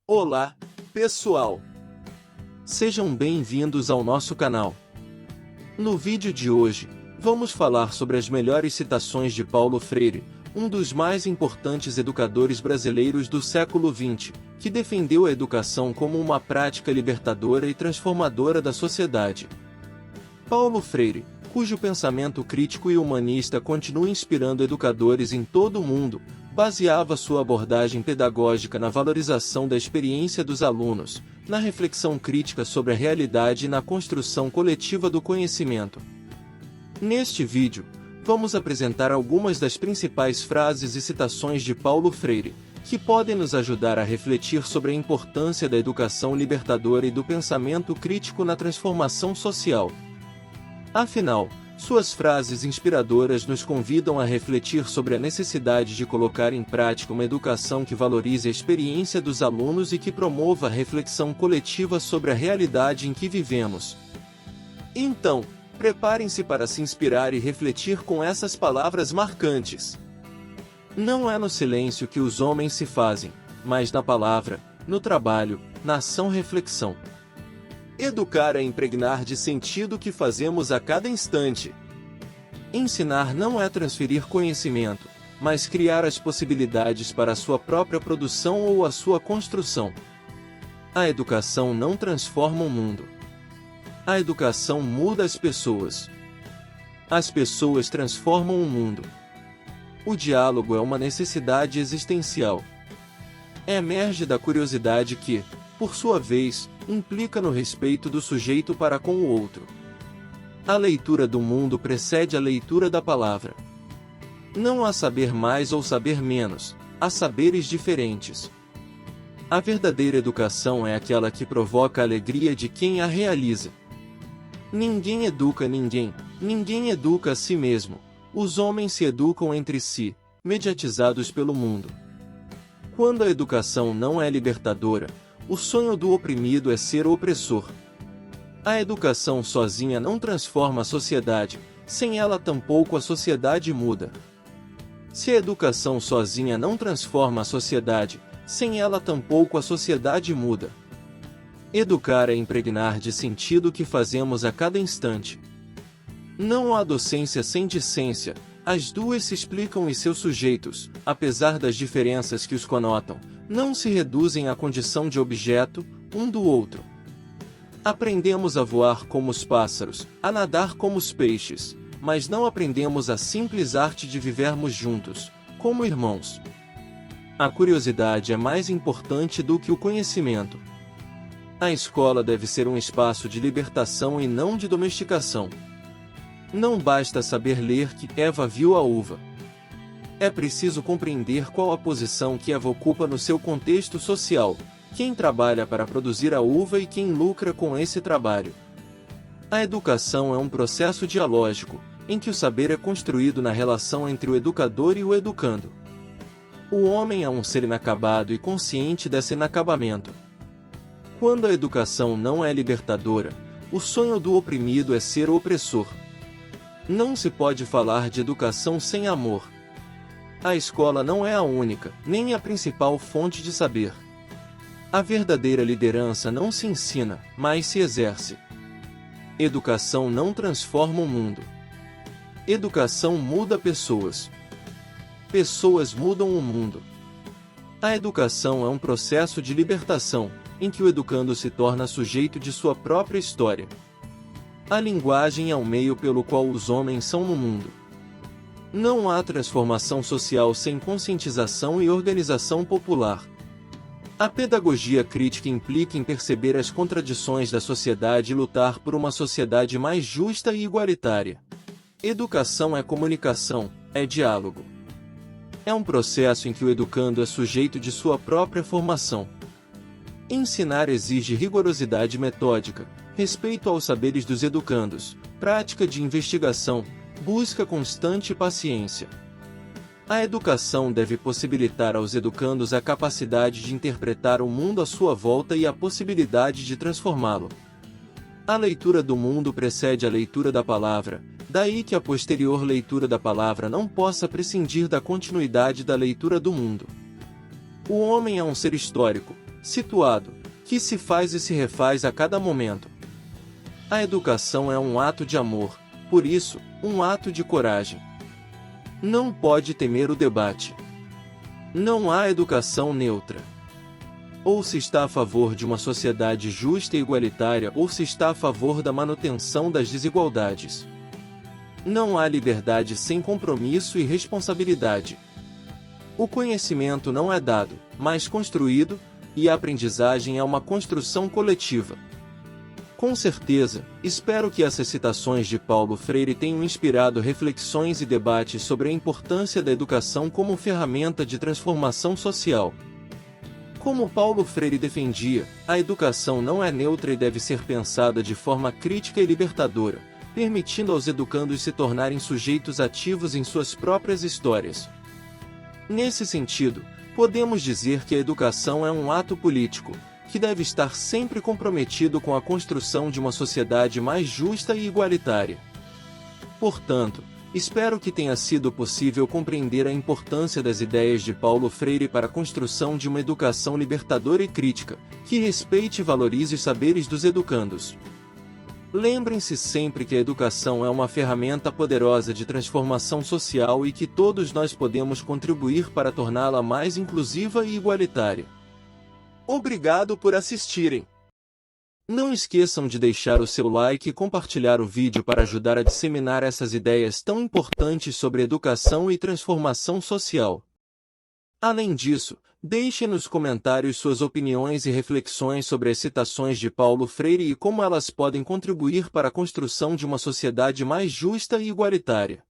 Olá, pessoal! Sejam bem-vindos ao nosso canal. No vídeo de hoje, vamos falar sobre as melhores citações de Paulo Freire, um dos mais importantes educadores brasileiros do século XX, que defendeu a educação como uma prática libertadora e transformadora da sociedade. Paulo Freire, cujo pensamento crítico e humanista continua inspirando educadores em todo o mundo, baseava sua abordagem pedagógica na valorização da experiência dos alunos, na reflexão crítica sobre a realidade e na construção coletiva do conhecimento. Neste vídeo, vamos apresentar algumas das principais frases e citações de Paulo Freire, que podem nos ajudar a refletir sobre a importância da educação libertadora e do pensamento crítico na transformação social. Afinal, suas frases inspiradoras nos convidam a refletir sobre a necessidade de colocar em prática uma educação que valorize a experiência dos alunos e que promova a reflexão coletiva sobre a realidade em que vivemos. Então, preparem-se para se inspirar e refletir com essas palavras marcantes. Não é no silêncio que os homens se fazem, mas na palavra, no trabalho, na ação-reflexão. Educar é impregnar de sentido o que fazemos a cada instante. Ensinar não é transferir conhecimento, mas criar as possibilidades para a sua própria produção ou a sua construção. A educação não transforma o mundo. A educação muda as pessoas. As pessoas transformam o mundo. O diálogo é uma necessidade existencial. Emerge da curiosidade que, por sua vez, implica no respeito do sujeito para com o outro. A leitura do mundo precede a leitura da palavra. Não há saber mais ou saber menos, há saberes diferentes. A verdadeira educação é aquela que provoca a alegria de quem a realiza. Ninguém educa ninguém, ninguém educa a si mesmo. Os homens se educam entre si, mediatizados pelo mundo. Quando a educação não é libertadora, o sonho do oprimido é ser o opressor. A educação sozinha não transforma a sociedade, sem ela tampouco a sociedade muda. Se a educação sozinha não transforma a sociedade, sem ela tampouco a sociedade muda. Educar é impregnar de sentido o que fazemos a cada instante. Não há docência sem discência, as duas se explicam e seus sujeitos, apesar das diferenças que os conotam, não se reduzem à condição de objeto, um do outro. Aprendemos a voar como os pássaros, a nadar como os peixes, mas não aprendemos a simples arte de vivermos juntos, como irmãos. A curiosidade é mais importante do que o conhecimento. A escola deve ser um espaço de libertação e não de domesticação. Não basta saber ler que Eva viu a uva. É preciso compreender qual a posição que Eva ocupa no seu contexto social, quem trabalha para produzir a uva e quem lucra com esse trabalho. A educação é um processo dialógico, em que o saber é construído na relação entre o educador e o educando. O homem é um ser inacabado e consciente desse inacabamento. Quando a educação não é libertadora, o sonho do oprimido é ser o opressor. Não se pode falar de educação sem amor. A escola não é a única, nem a principal fonte de saber. A verdadeira liderança não se ensina, mas se exerce. Educação não transforma o mundo. Educação muda pessoas. Pessoas mudam o mundo. A educação é um processo de libertação, em que o educando se torna sujeito de sua própria história. A linguagem é o meio pelo qual os homens são no mundo. Não há transformação social sem conscientização e organização popular. A pedagogia crítica implica em perceber as contradições da sociedade e lutar por uma sociedade mais justa e igualitária. Educação é comunicação, é diálogo. É um processo em que o educando é sujeito de sua própria formação. Ensinar exige rigorosidade metódica, respeito aos saberes dos educandos, prática de investigação, busca constante e paciência. A educação deve possibilitar aos educandos a capacidade de interpretar o mundo à sua volta e a possibilidade de transformá-lo. A leitura do mundo precede a leitura da palavra, daí que a posterior leitura da palavra não possa prescindir da continuidade da leitura do mundo. O homem é um ser histórico, situado, que se faz e se refaz a cada momento. A educação é um ato de amor, por isso, um ato de coragem. Não pode temer o debate. Não há educação neutra. Ou se está a favor de uma sociedade justa e igualitária ou se está a favor da manutenção das desigualdades. Não há liberdade sem compromisso e responsabilidade. O conhecimento não é dado, mas construído, e a aprendizagem é uma construção coletiva. Com certeza, espero que essas citações de Paulo Freire tenham inspirado reflexões e debates sobre a importância da educação como ferramenta de transformação social. Como Paulo Freire defendia, a educação não é neutra e deve ser pensada de forma crítica e libertadora, permitindo aos educandos se tornarem sujeitos ativos em suas próprias histórias. Nesse sentido, podemos dizer que a educação é um ato político, que deve estar sempre comprometido com a construção de uma sociedade mais justa e igualitária. Portanto, espero que tenha sido possível compreender a importância das ideias de Paulo Freire para a construção de uma educação libertadora e crítica, que respeite e valorize os saberes dos educandos. Lembrem-se sempre que a educação é uma ferramenta poderosa de transformação social e que todos nós podemos contribuir para torná-la mais inclusiva e igualitária. Obrigado por assistirem. Não esqueçam de deixar o seu like e compartilhar o vídeo para ajudar a disseminar essas ideias tão importantes sobre educação e transformação social. Além disso, deixe nos comentários suas opiniões e reflexões sobre as citações de Paulo Freire e como elas podem contribuir para a construção de uma sociedade mais justa e igualitária.